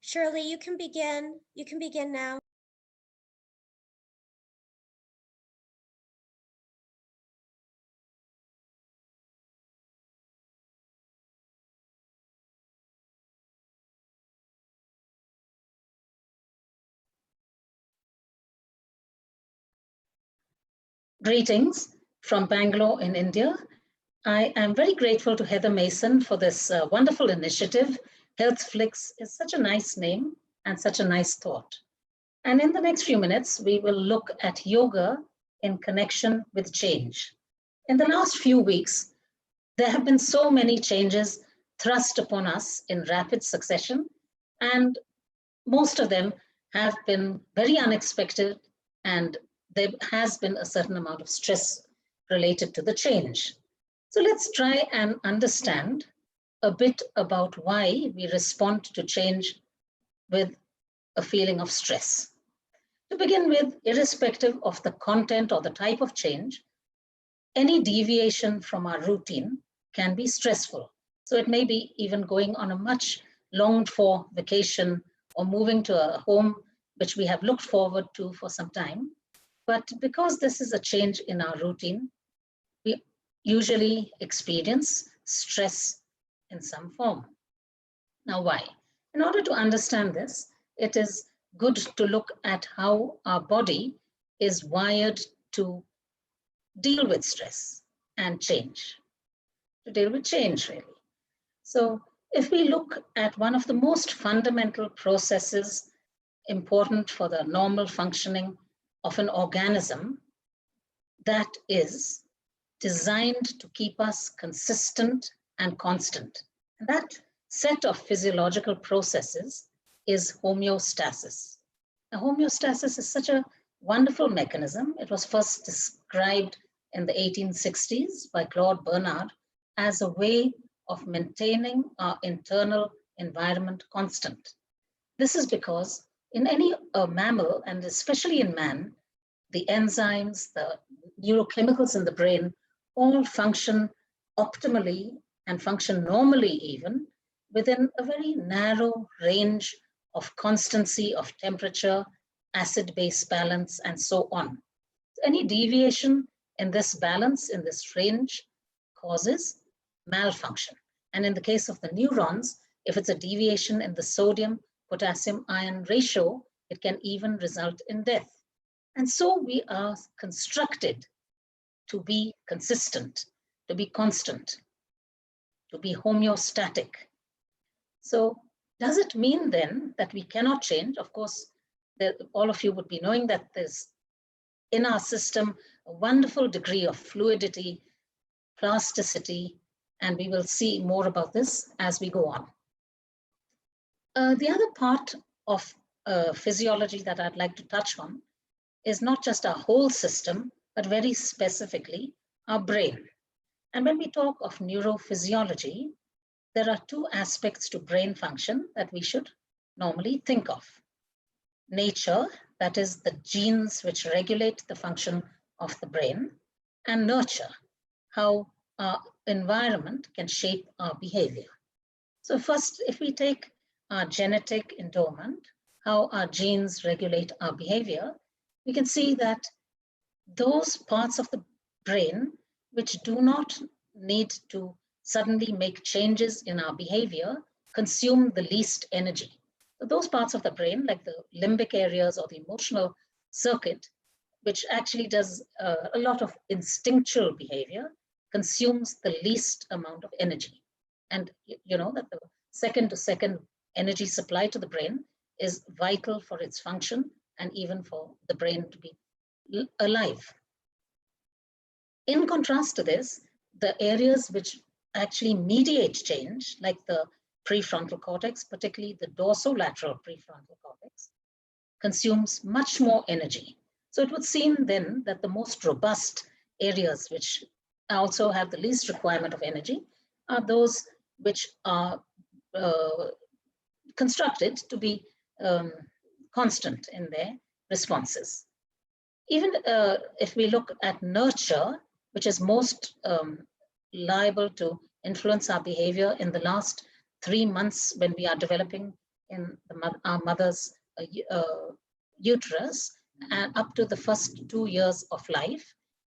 Shirley, you can begin. You can begin now. Greetings from Bangalore in India. I am very grateful to Heather Mason for this wonderful initiative. HealthFlix is such a nice name and such a nice thought. And in the next few minutes, we will look at yoga in connection with change. In the last few weeks, there have been so many changes thrust upon us in rapid succession, and most of them have been very unexpected, and there has been a certain amount of stress related to the change. So let's try and understand a bit about why we respond to change with a feeling of stress. To begin with, irrespective of the content or the type of change, any deviation from our routine can be stressful. So it may be even going on a much longed for vacation or moving to a home which we have looked forward to for some time. But because this is a change in our routine, we usually experience stress in some form. Now, why? In order to understand this, it is good to look at how our body is wired to deal with stress and change, to deal with change, really. So if we look at one of the most fundamental processes important for the normal functioning of an organism that is designed to keep us consistent and constant. And that set of physiological processes is homeostasis. Now, homeostasis is such a wonderful mechanism. It was first described in the 1860s by Claude Bernard as a way of maintaining our internal environment constant. This is because in any mammal, and especially in man, the enzymes, the neurochemicals in the brain all function optimally and function normally even within a very narrow range of constancy of temperature, acid-base balance, and so on. Any deviation in this balance, in this range, causes malfunction. And in the case of the neurons, if it's a deviation in the sodium-potassium-ion ratio, it can even result in death. And so we are constructed to be consistent, to be constant, to be homeostatic. So does it mean then that we cannot change? Of course, all of you would be knowing that there's in our system a wonderful degree of fluidity, plasticity, and we will see more about this as we go on. The other part of physiology that I'd like to touch on is not just our whole system, but very specifically our brain. And when we talk of neurophysiology, there are two aspects to brain function that we should normally think of. Nature, that is the genes which regulate the function of the brain, and nurture, how our environment can shape our behavior. So first, if we take our genetic endowment, how our genes regulate our behavior, we can see that those parts of the brain which do not need to suddenly make changes in our behavior consume the least energy. So those parts of the brain, like the limbic areas or the emotional circuit, which actually does a lot of instinctual behavior, consumes the least amount of energy. And you know that the second-to-second energy supply to the brain is vital for its function and even for the brain to be alive. In contrast to this, the areas which actually mediate change, like the prefrontal cortex, particularly the dorsolateral prefrontal cortex, consumes much more energy. So it would seem then that the most robust areas which also have the least requirement of energy are those which are constructed to be constant in their responses. Even if we look at nurture, which is most liable to influence our behavior in the last 3 months when we are developing in our mother's uterus and up to the first 2 years of life.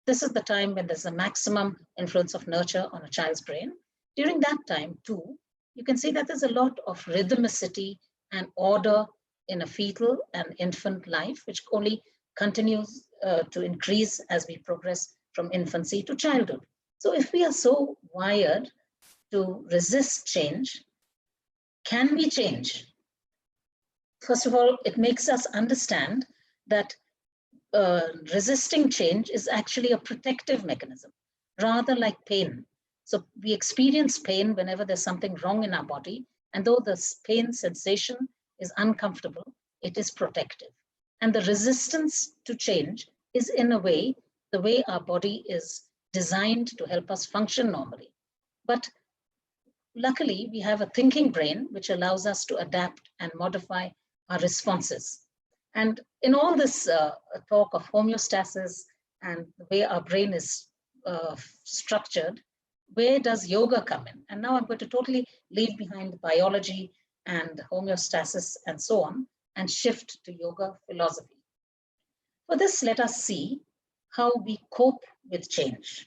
This is the time when there's a maximum influence of nurture on a child's brain. During that time too, you can see that there's a lot of rhythmicity and order in a fetal and infant life, which only continues to increase as we progress from infancy to childhood. So if we are so wired to resist change, can we change? First of all, it makes us understand that resisting change is actually a protective mechanism, rather like pain. So we experience pain whenever there's something wrong in our body, and though the pain sensation is uncomfortable, it is protective. And the resistance to change is, in a way, the way our body is designed to help us function normally. But luckily, we have a thinking brain which allows us to adapt and modify our responses. And in all this talk of homeostasis and the way our brain is structured, where does yoga come in? And now I'm going to totally leave behind biology and homeostasis and so on, and shift to yoga philosophy. For this, let us see how we cope with change.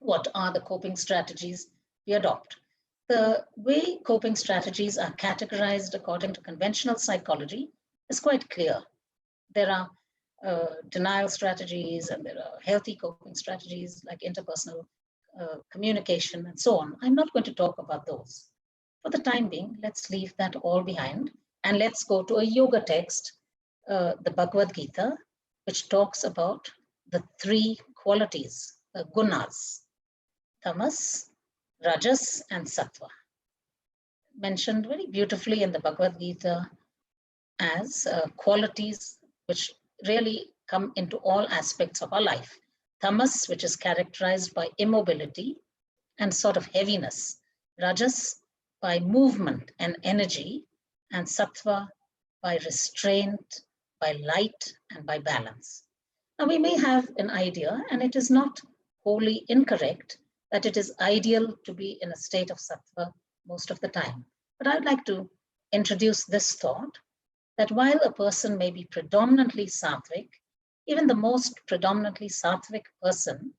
What are the coping strategies we adopt? The way coping strategies are categorized according to conventional psychology is quite clear. There are denial strategies, and there are healthy coping strategies like interpersonal communication and so on. I'm not going to talk about those. For the time being, let's leave that all behind and let's go to a yoga text, the Bhagavad Gita, which talks about the 3 qualities, gunas, tamas, rajas, and sattva, mentioned very beautifully in the Bhagavad Gita as qualities which really come into all aspects of our life. Tamas, which is characterized by immobility and sort of heaviness. Rajas, by movement and energy. And sattva, by restraint, by light, and by balance. Now, we may have an idea, and it is not wholly incorrect, that it is ideal to be in a state of sattva most of the time. But I'd like to introduce this thought that while a person may be predominantly sattvic, even the most predominantly sattvic person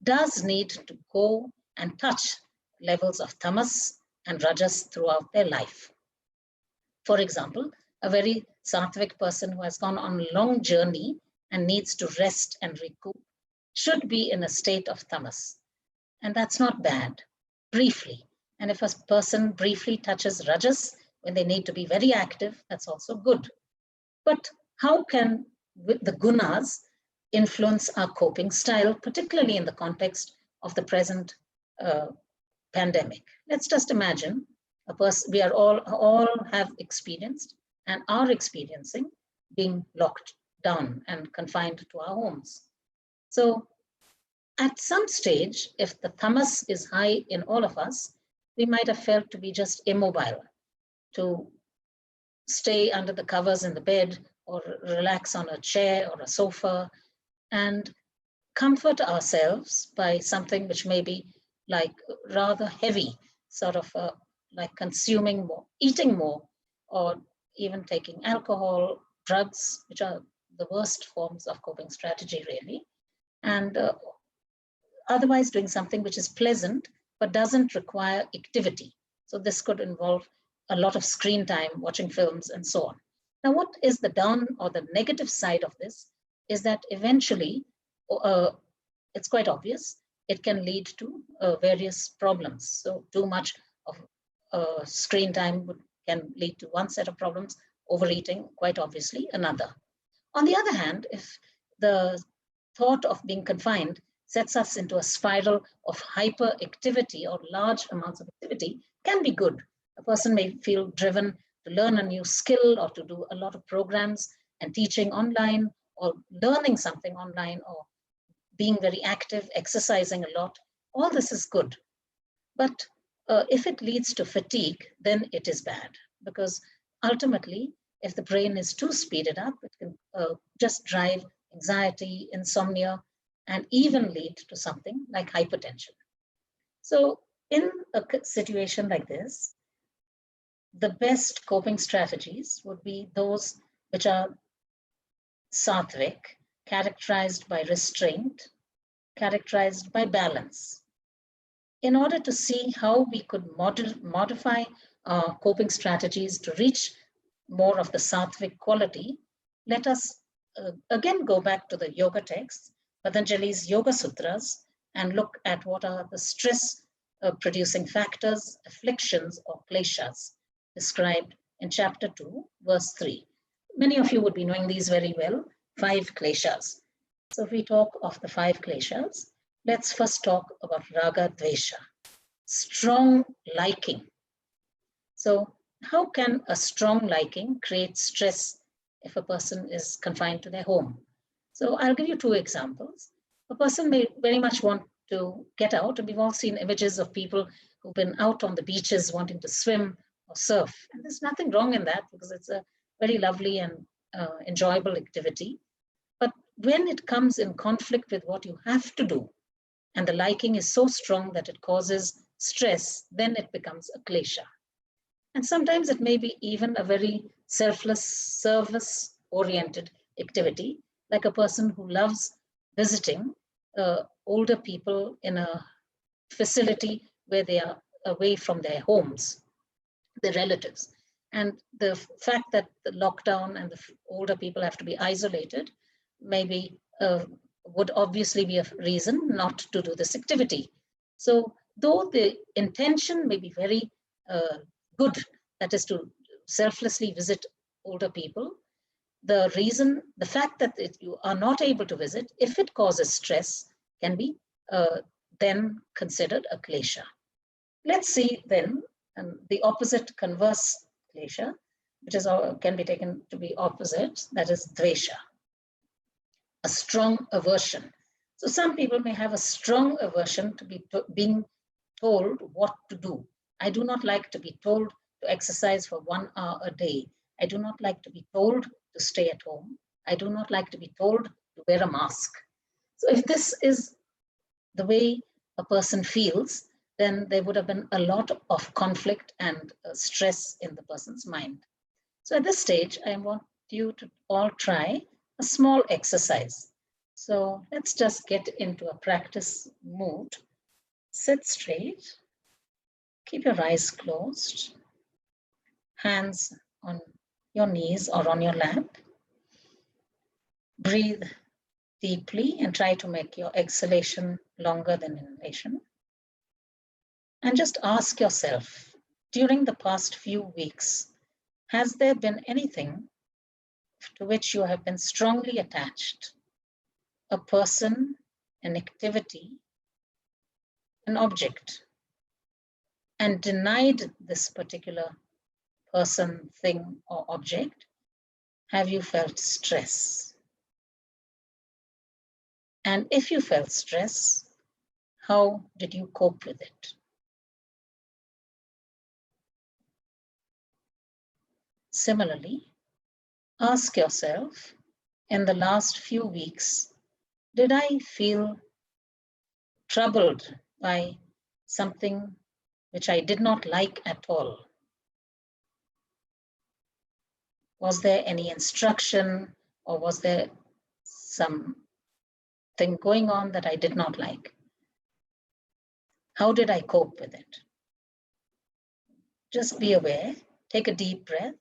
does need to go and touch levels of tamas and rajas throughout their life. For example, a very sattvic person who has gone on a long journey and needs to rest and recoup should be in a state of tamas. And that's not bad, briefly. And if a person briefly touches rajas when they need to be very active, that's also good. But how can the gunas influence our coping style, particularly in the context of the present pandemic? Let's just imagine a person we are all have experienced and are experiencing being locked down and confined to our homes. So at some stage, if the tamas is high in all of us, we might have felt to be just immobile, to stay under the covers in the bed or relax on a chair or a sofa and comfort ourselves by something which may be like rather heavy, sort of like consuming more, eating more, or even taking alcohol, drugs, which are the worst forms of coping strategy, really. And otherwise doing something which is pleasant, but doesn't require activity. So this could involve a lot of screen time, watching films, and so on. Now, what is the down or the negative side of this is that eventually, it's quite obvious, it can lead to various problems. So too much of screen time can lead to one set of problems, overeating, quite obviously, another. On the other hand, if the thought of being confined sets us into a spiral of hyperactivity or large amounts of activity, can be good. A person may feel driven to learn a new skill or to do a lot of programs and teaching online or learning something online or being very active, exercising a lot. All this is good. But if it leads to fatigue, then it is bad, because ultimately, if the brain is too speeded up, it can just drive anxiety, insomnia, and even lead to something like hypertension. So in a situation like this, the best coping strategies would be those which are sattvic, characterized by restraint, characterized by balance. In order to see how we could modify our coping strategies to reach more of the sattvic quality, let us again go back to the yoga texts, Patanjali's Yoga Sutras, and look at what are the stress producing factors, afflictions, or kleshas described in chapter 2, verse 3. Many of you would be knowing these very well, 5 kleshas. So if we talk of the 5 kleshas, let's first talk about raga dvesha, strong liking. So how can a strong liking create stress if a person is confined to their home? So I'll give you 2 examples. A person may very much want to get out, and we've all seen images of people who've been out on the beaches wanting to swim or surf. And there's nothing wrong in that because it's a very lovely and enjoyable activity. But when it comes in conflict with what you have to do, and the liking is so strong that it causes stress, then it becomes a klesha. And sometimes it may be even a very selfless, service-oriented activity, like a person who loves visiting older people in a facility where they are away from their homes, their relatives. And the fact that the lockdown and the older people have to be isolated maybe would obviously be a reason not to do this activity. So though the intention may be very good, that is to selflessly visit older people, the fact that you are not able to visit, if it causes stress, can be then considered a klesha. Let's see then the opposite converse klesha, which is can be taken to be opposite, that is dvesha, a strong aversion. So some people may have a strong aversion to being told what to do. I do not like to be told to exercise for 1 hour a day. I do not like to be told to stay at home. I do not like to be told to wear a mask. So if this is the way a person feels, then there would have been a lot of conflict and stress in the person's mind. So at this stage, I want you to all try a small exercise. So let's just get into a practice mood. Sit straight, keep your eyes closed, hands on your knees or on your lap. Breathe deeply and try to make your exhalation longer than inhalation. And just ask yourself, during the past few weeks, has there been anything to which you have been strongly attached? A person, an activity, an object, and denied this particular person, thing, or object? Have you felt stress? And if you felt stress, how did you cope with it? Similarly, ask yourself, in the last few weeks, did I feel troubled by something which I did not like at all? Was there any instruction, or was there something going on that I did not like? How did I cope with it? Just be aware, take a deep breath,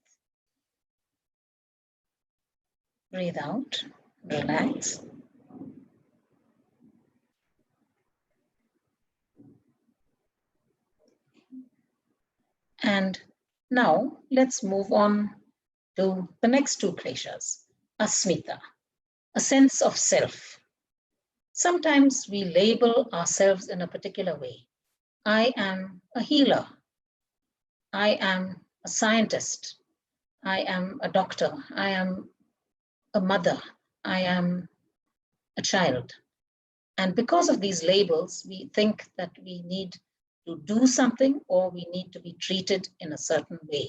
breathe out, relax. And now let's move on to the next 2 kleshas, asmita, a sense of self. Sometimes we label ourselves in a particular way. I am a healer. I am a scientist. I am a doctor. I am a mother. I am a child. And because of these labels, we think that we need to do something or we need to be treated in a certain way.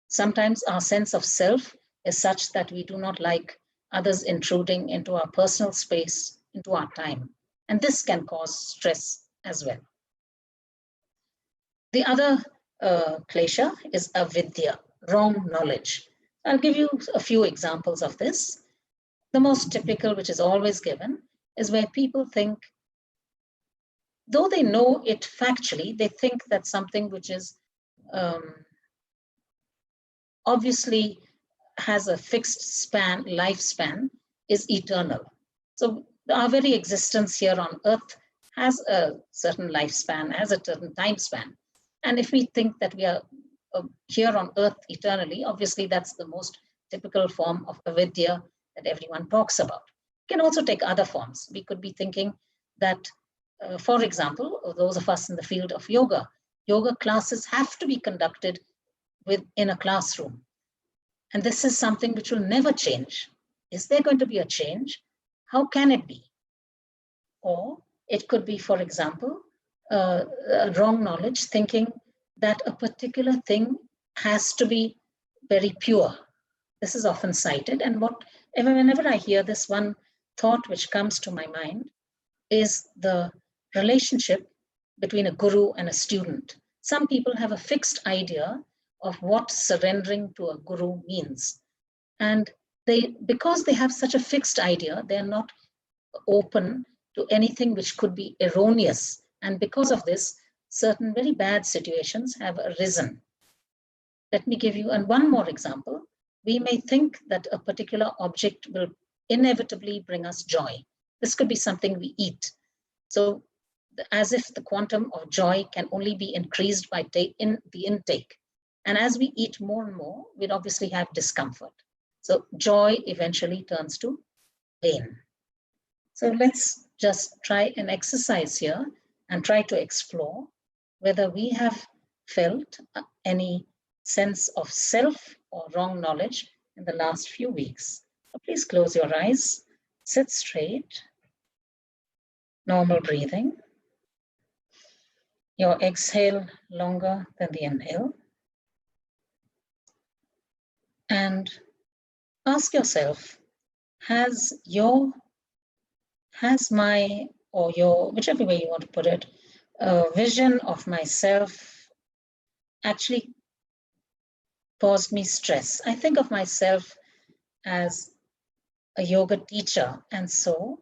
Sometimes our sense of self is such that we do not like others intruding into our personal space, into our time. And this can cause stress as well. The other klesha is avidya, wrong knowledge. I'll give you a few examples of this. The most typical, which is always given, is where people think, though they know it factually, they think that something which is obviously has a fixed lifespan is eternal. So our very existence here on earth has a certain lifespan, has a certain time span. And if we think that we are here on earth eternally, obviously that's the most typical form of avidya that everyone talks about. It can also take other forms. We could be thinking that, for example, those of us in the field of yoga classes have to be conducted in a classroom. And this is something which will never change. Is there going to be a change? How can it be? Or it could be, for example, wrong knowledge, thinking that a particular thing has to be very pure. This is often cited. And whenever I hear this, one thought which comes to my mind is the relationship between a guru and a student. Some people have a fixed idea of what surrendering to a guru means. And because they have such a fixed idea, they're not open to anything which could be erroneous. And because of this, certain very bad situations have arisen. Let me give you one more example. We may think that a particular object will inevitably bring us joy. This could be something we eat. So as if the quantum of joy can only be increased by the intake. And as we eat more and more, we'd obviously have discomfort. So joy eventually turns to pain. So let's just try an exercise here and try to explore whether we have felt any sense of self or wrong knowledge in the last few weeks. So please close your eyes, sit straight, normal breathing. Your exhale longer than the inhale. And ask yourself, has my, or your, whichever way you want to put it, vision of myself actually caused me stress? I think of myself as a yoga teacher, and so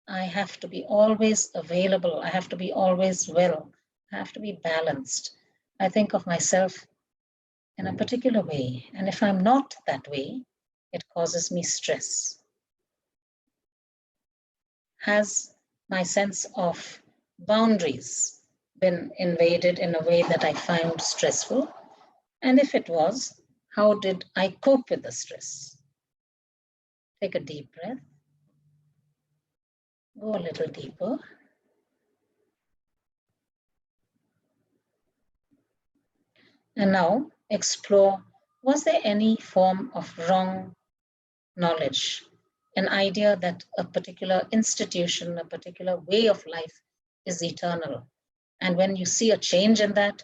I have to be always available. I have to be always well. I have to be balanced. I think of myself in a particular way, and if I'm not that way, it causes me stress. Has my sense of boundaries been invaded in a way that I found stressful? And if it was, how did I cope with the stress? Take a deep breath. Go a little deeper. And now explore, was there any form of wrong knowledge, an idea that a particular institution, a particular way of life is eternal? And when you see a change in that,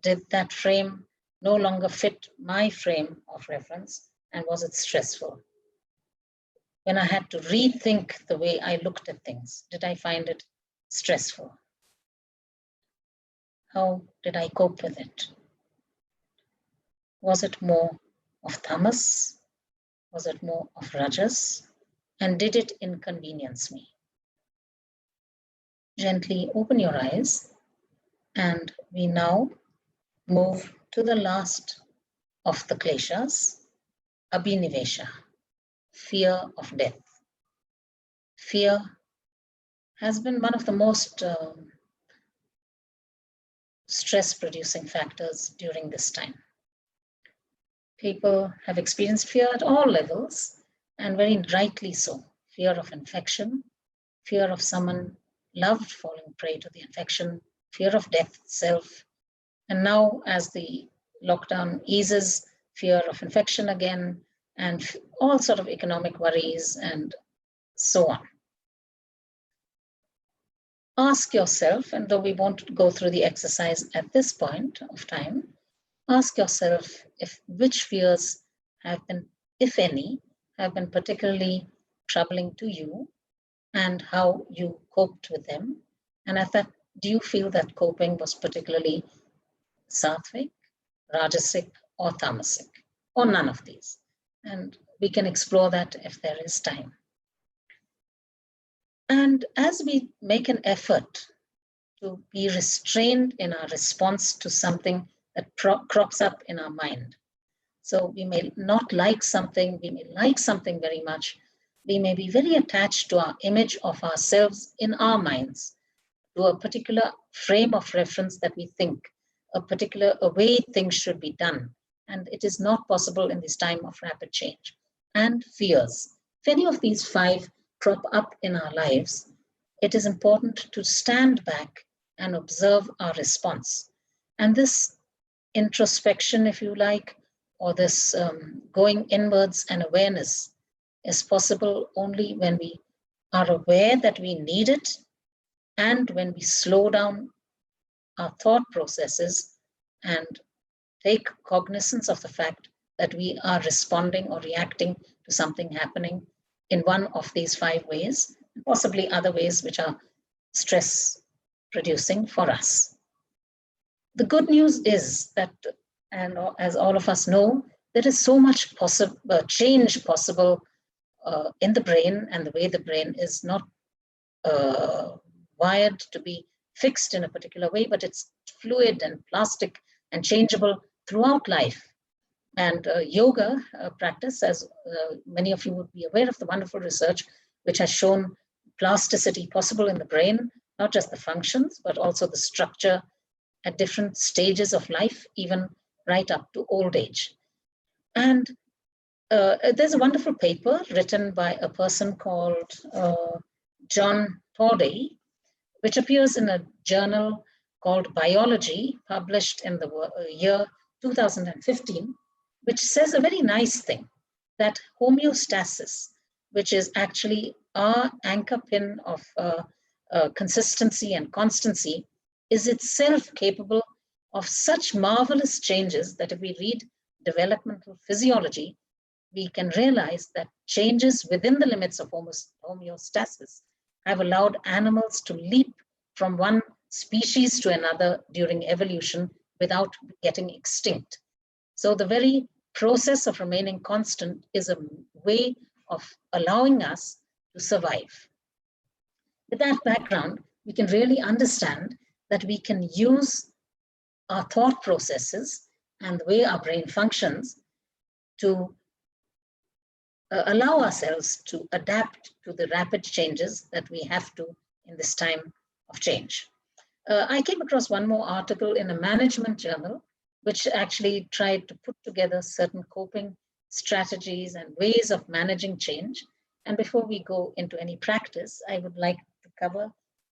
did that frame no longer fit my frame of reference, and was it stressful? When I had to rethink the way I looked at things, did I find it stressful? How did I cope with it? Was it more of tamas? Was it more of rajas? And did it inconvenience me? Gently open your eyes, and we now move to the last of the kleshas, abhinivesha, fear of death. Fear has been one of the most stress-producing factors during this time. People have experienced fear at all levels, and very rightly so. Fear of infection, fear of someone loved falling prey to the infection, fear of death itself. And now, as the lockdown eases, fear of infection again, and all sort of economic worries and so on. Ask yourself, and though we won't go through the exercise at this point of time, ask yourself which fears have been, if any, have been particularly troubling to you, and how you coped with them. And do you feel that coping was particularly sattvic, rajasic, or tamasic, or none of these. And we can explore that if there is time. And as we make an effort to be restrained in our response to something that crops up in our mind. So we may not like something, we may like something very much. We may be very attached to our image of ourselves in our minds, to a particular frame of reference that we think, a way things should be done. And it is not possible in this time of rapid change. And fears. If any of these 5 crop up in our lives, it is important to stand back and observe our response. And this introspection, if you like, or this going inwards and awareness is possible only when we are aware that we need it, and when we slow down our thought processes and take cognizance of the fact that we are responding or reacting to something happening in one of these 5 ways, and possibly other ways which are stress producing for us. The good news is that, and as all of us know, there is so much change possible in the brain, and the way the brain is not wired to be fixed in a particular way, but it's fluid and plastic and changeable throughout life. And yoga practice, as many of you would be aware of the wonderful research which has shown plasticity possible in the brain, not just the functions, but also the structure at different stages of life, even right up to old age. And there's a wonderful paper written by a person called John Torday, which appears in a journal called Biology, published in the year 2015, which says a very nice thing, that homeostasis, which is actually our anchor pin of consistency and constancy, is itself capable of such marvelous changes that if we read developmental physiology, we can realize that changes within the limits of homeostasis have allowed animals to leap from one species to another during evolution without getting extinct. So the very process of remaining constant is a way of allowing us to survive. With that background, we can really understand that we can use our thought processes and the way our brain functions to allow ourselves to adapt to the rapid changes that we have to in this time of change. I came across one more article in a management journal, which actually tried to put together certain coping strategies and ways of managing change. And before we go into any practice, I would like to cover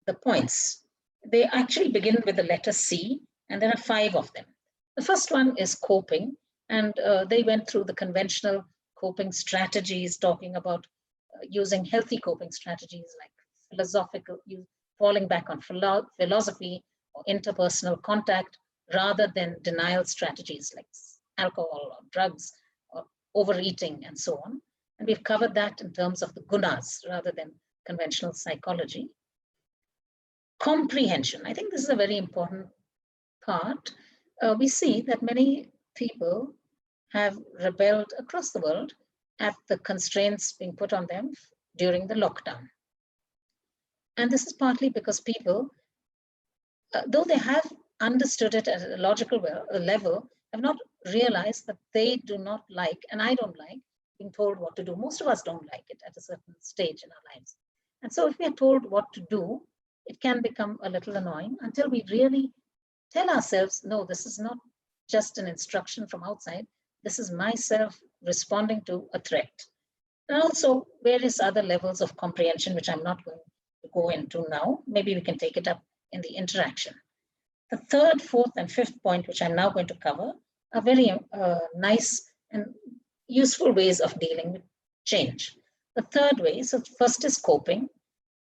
the points. They actually begin with the letter C, and there are 5 of them. The first one is coping, and they went through the conventional coping strategies, talking about using healthy coping strategies like philosophical, falling back on philosophy or interpersonal contact, rather than denial strategies like alcohol or drugs or overeating and so on. And we've covered that in terms of the gunas rather than conventional psychology. Comprehension. I think this is a very important part. We see that many people have rebelled across the world at the constraints being put on them during the lockdown. And this is partly because people, though they have understood it at a logical level, have not realized that they do not like, and I don't like, being told what to do. Most of us don't like it at a certain stage in our lives. And so if we are told what to do, it can become a little annoying until we really tell ourselves, no, this is not just an instruction from outside. This is myself responding to a threat. And also various other levels of comprehension, which I'm not going to go into now. Maybe we can take it up in the interaction. The third, fourth, and fifth point, which I'm now going to cover, are very nice and useful ways of dealing with change. The third way, so first is coping.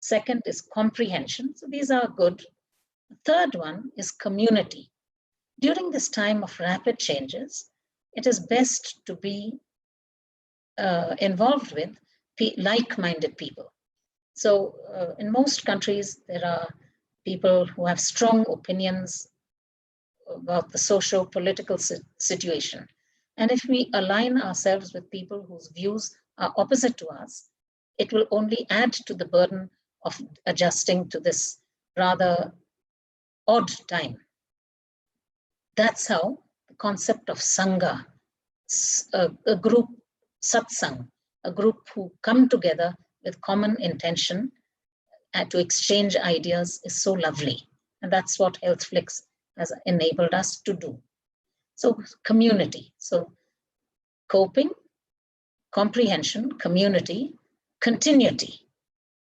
Second is comprehension. So these are good. The third one is community. During this time of rapid changes, it is best to be involved with like-minded people. So in most countries, there are people who have strong opinions about the socio-political situation. And if we align ourselves with people whose views are opposite to us, it will only add to the burden of adjusting to this rather odd time. That's how the concept of Sangha, a group, satsang, a group who come together with common intention to exchange ideas is so lovely. And that's what HealthFlix has enabled us to do. So community, so coping, comprehension, community, continuity.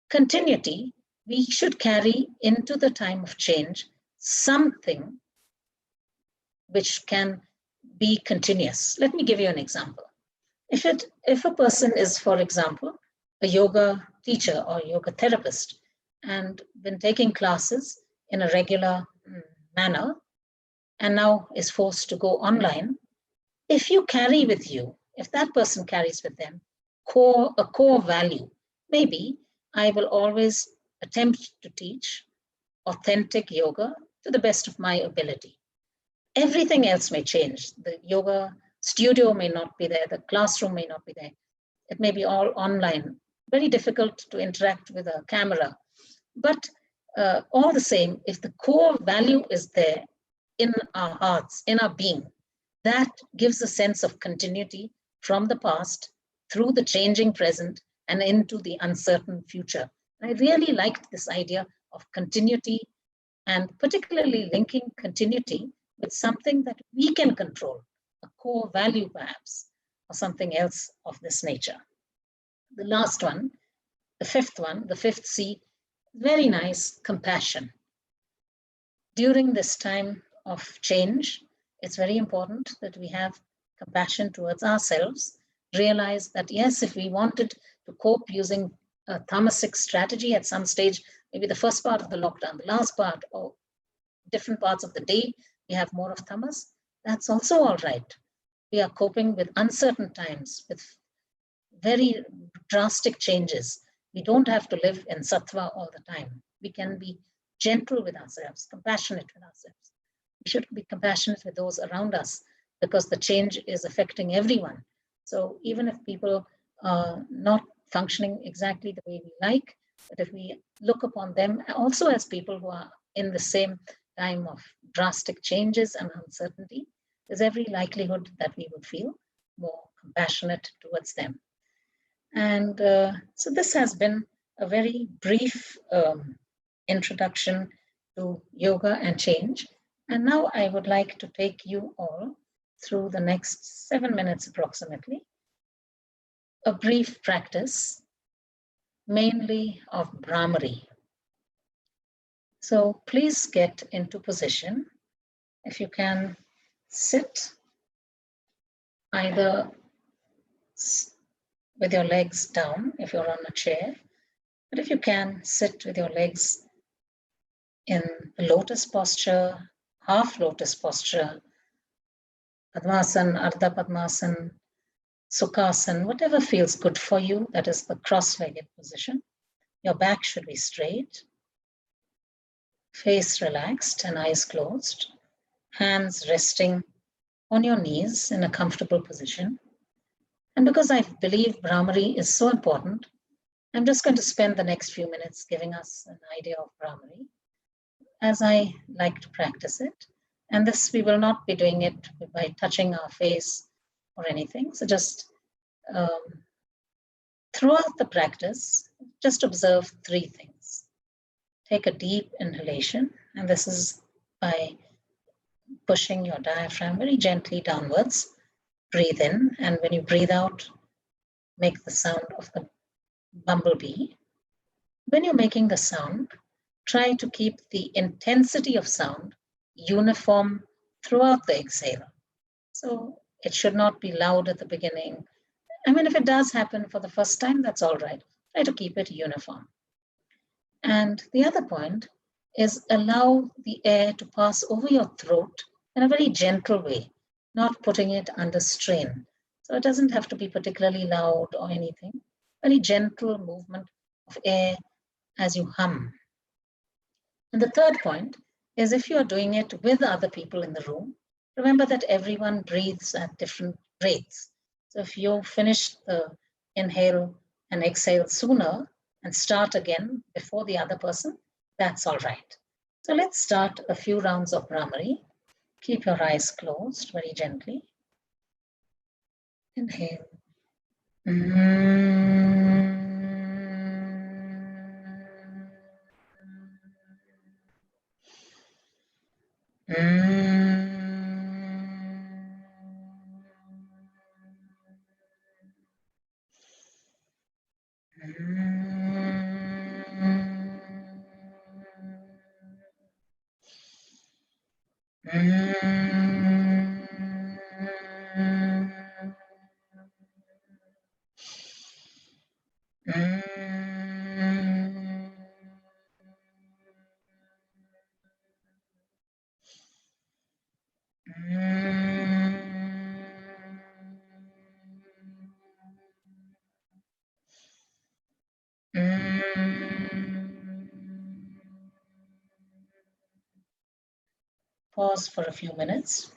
Continuity, we should carry into the time of change something which can be continuous. Let me give you an example. If a person is, for example, a yoga teacher or yoga therapist and been taking classes in a regular manner and now is forced to go online, if you carry with you, if that person carries with them a core value, maybe I will always attempt to teach authentic yoga to the best of my ability. Everything else may change. The yoga studio may not be there. The classroom may not be there. It may be all online. Very difficult to interact with a camera. But all the same, if the core value is there in our hearts, in our being, that gives a sense of continuity from the past through the changing present and into the uncertain future. I really liked this idea of continuity, and particularly linking continuity with something that we can control, a core value perhaps, or something else of this nature. The last one, the fifth C, very nice, compassion. During this time of change, it's very important that we have compassion towards ourselves, realize that yes, if we wanted to cope using a tamasic strategy at some stage, maybe the first part of the lockdown, the last part, or different parts of the day, we have more of tamas, that's also all right. We are coping with uncertain times, with very drastic changes. We don't have to live in sattva all the time. We can be gentle with ourselves, compassionate with ourselves. We should be compassionate with those around us because the change is affecting everyone. So even if people are not functioning exactly the way we like, but if we look upon them also as people who are in the same time of drastic changes and uncertainty, there's every likelihood that we would feel more compassionate towards them. And so this has been a very brief introduction to yoga and change. And now I would like to take you all through the next 7 minutes approximately, a brief practice, mainly of Brahmari. So please get into position. If you can sit either with your legs down, if you're on a chair, but if you can sit with your legs in the lotus posture, half lotus posture, Padmasana, Ardha Padmasana, Sukhasana, whatever feels good for you, that is the cross-legged position. Your back should be straight, face relaxed and eyes closed, hands resting on your knees in a comfortable position. And because I believe Brahmari is so important, I'm just going to spend the next few minutes giving us an idea of Brahmari as I like to practice it. And this, we will not be doing it by touching our face or anything. So just throughout the practice, just observe three things. Take a deep inhalation, and this is by pushing your diaphragm very gently downwards. Breathe in, and when you breathe out, make the sound of the bumblebee. When you're making the sound, try to keep the intensity of sound uniform throughout the exhale. So it should not be loud at the beginning. I mean, if it does happen for the first time, that's all right. Try to keep it uniform. And the other point is allow the air to pass over your throat in a very gentle way, not putting it under strain. So it doesn't have to be particularly loud or anything. Very gentle movement of air as you hum. And the third point is if you are doing it with other people in the room, remember that everyone breathes at different rates. So if you finish the inhale and exhale sooner and start again before the other person, that's all right. So let's start a few rounds of Brahmari. Keep your eyes closed very gently. Inhale. Pause for a few minutes.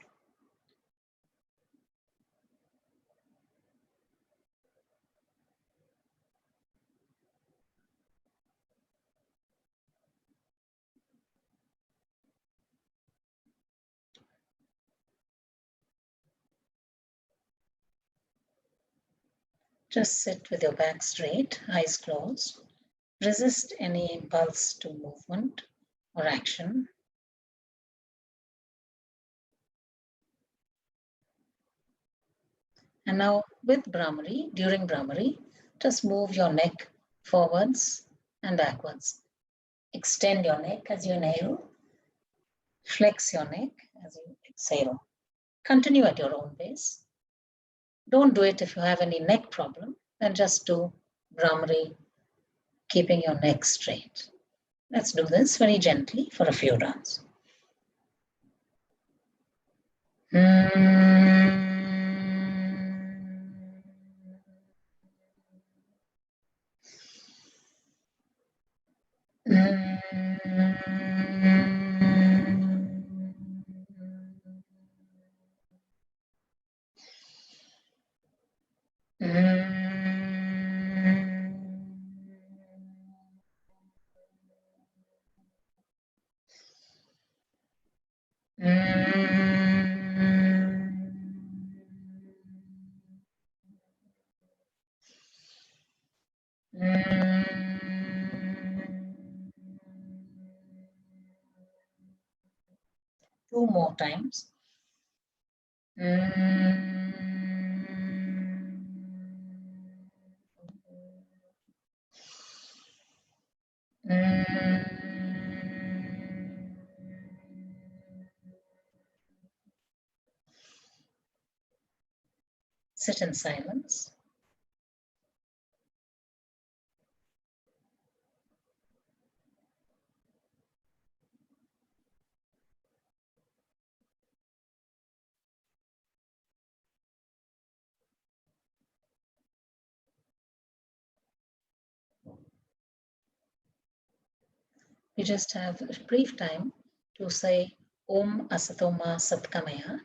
Just sit with your back straight, eyes closed. Resist any impulse to movement or action. And now with Brahmari, during Brahmari, just move your neck forwards and backwards. Extend your neck as you inhale. Flex your neck as you exhale. Continue at your own pace. Don't do it if you have any neck problem, then just do Brahmari, keeping your neck straight. Let's do this very gently for a few rounds. Two more times. Sit in silence. You just have a brief time to say Om Asatoma Satkamaya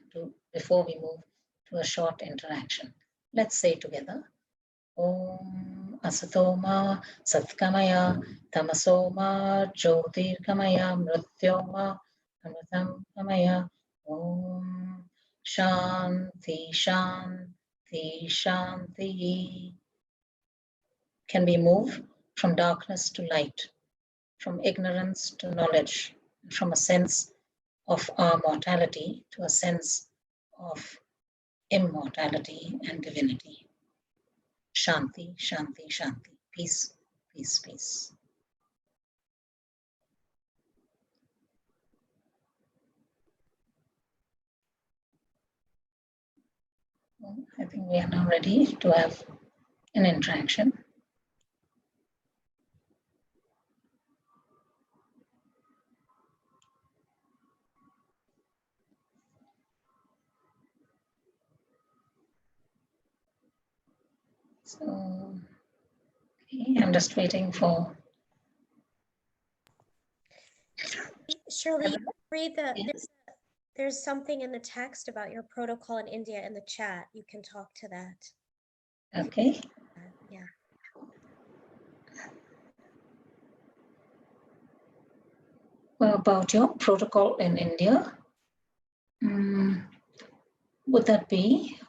before we move to a short interaction. Let's say together. Om Asatoma Satkamaya Tamasoma Jyotirgamaya Mrityoma Amritam Kamaya Om Shanti Shanti Shanti. Can we move from darkness to light, from ignorance to knowledge, from a sense of our mortality to a sense of immortality and divinity. Shanti, Shanti, Shanti. Peace, peace, peace. Well, I think we are now ready to have an interaction. So, okay, I'm just waiting for Shirley, you read the, Yes. there's something in the text about your protocol in India in the chat. You can talk to that. Okay. Yeah. About your protocol in India, would that be?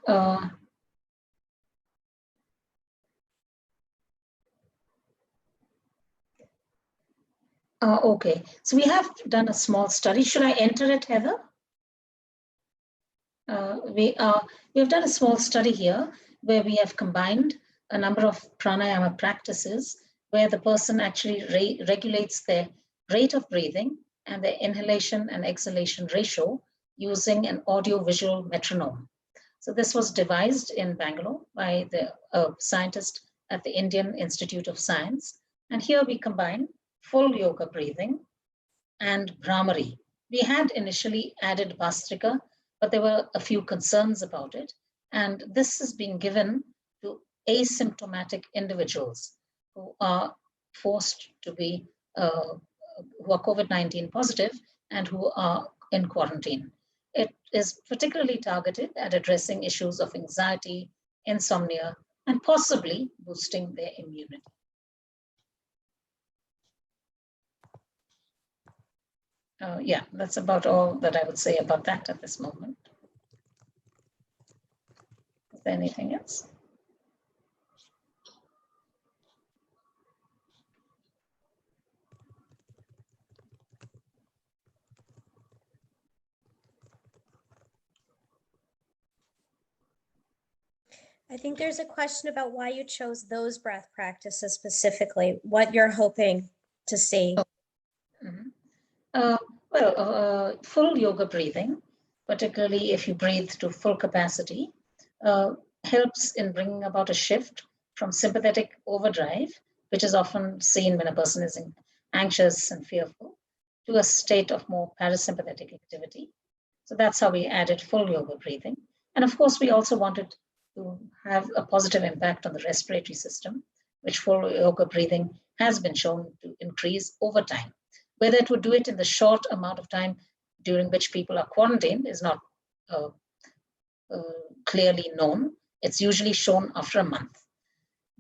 Okay, so we have done a small study. Should I enter it, Heather? We have done a small study here where we have combined a number of pranayama practices where the person actually regulates their rate of breathing and their inhalation and exhalation ratio using an audio-visual metronome. So this was devised in Bangalore by the scientist at the Indian Institute of Science. And here we combine full yoga breathing and Brahmari. We had initially added Bastrika, but there were a few concerns about it. And this is being given to asymptomatic individuals who are forced to be, who are COVID-19 positive and who are in quarantine. It is particularly targeted at addressing issues of anxiety, insomnia, and possibly boosting their immunity. Yeah, that's about all that I would say about that at this moment. Is there anything else? I think there's a question about why you chose those breath practices specifically, what you're hoping to see. Full yoga breathing, particularly if you breathe to full capacity, helps in bringing about a shift from sympathetic overdrive, which is often seen when a person is anxious and fearful, to a state of more parasympathetic activity. So that's how we added full yoga breathing. And of course, we also wanted to have a positive impact on the respiratory system, which full yoga breathing has been shown to increase over time. Whether it would do it in the short amount of time during which people are quarantined is not clearly known. It's usually shown after a month.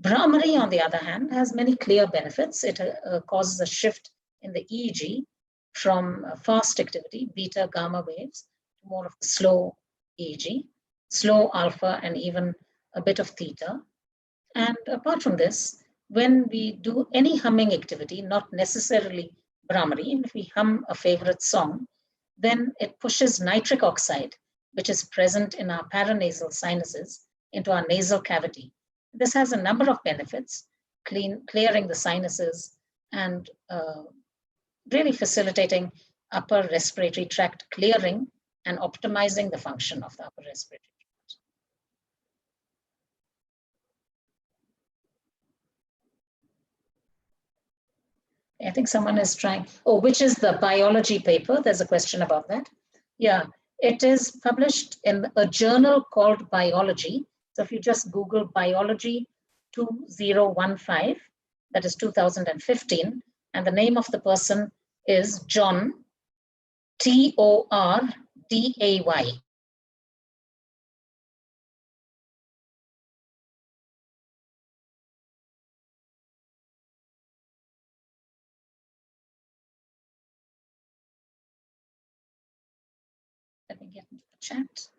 Brahmari, on the other hand, has many clear benefits. It causes a shift in the EEG from fast activity, beta gamma waves, to more of a slow EEG, slow alpha, and even a bit of theta. And apart from this, when we do any humming activity, not necessarily Brahmari, even if we hum a favorite song, then it pushes nitric oxide, which is present in our paranasal sinuses, into our nasal cavity. This has a number of benefits, clearing the sinuses and really facilitating upper respiratory tract clearing and optimizing the function of the upper respiratory tract. I think someone is trying, which is the biology paper? There's a question about that. Yeah, it is published in a journal called Biology. So if you just Google Biology 2015, that is 2015, and the name of the person is John, Torday. Let me get into the chat.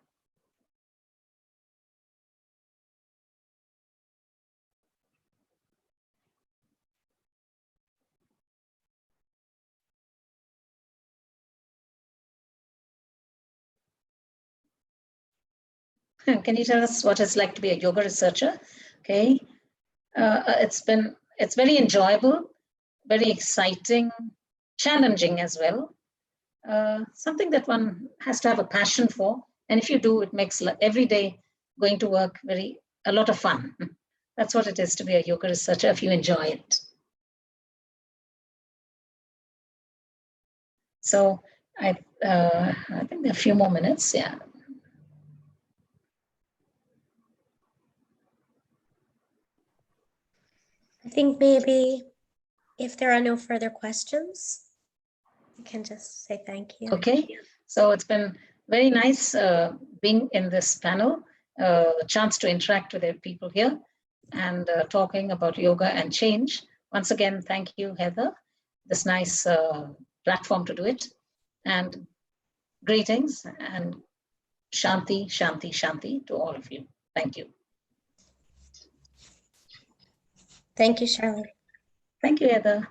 Can you tell us what it's like to be a yoga researcher? Okay, it's very enjoyable, very exciting, challenging as well. Something that one has to have a passion for, and if you do, it makes every day going to work a lot of fun. That's what it is to be a yoga researcher if you enjoy it. So I think there are a few more minutes. Yeah. I think maybe if there are no further questions, You can just say thank you. Okay, so it's been very nice being in this panel, a chance to interact with the people here and talking about yoga and change. Once again, thank you, Heather, this nice platform to do it. And greetings and Shanti, Shanti, Shanti to all of you. Thank you. Thank you, Shirley. Thank you, Heather.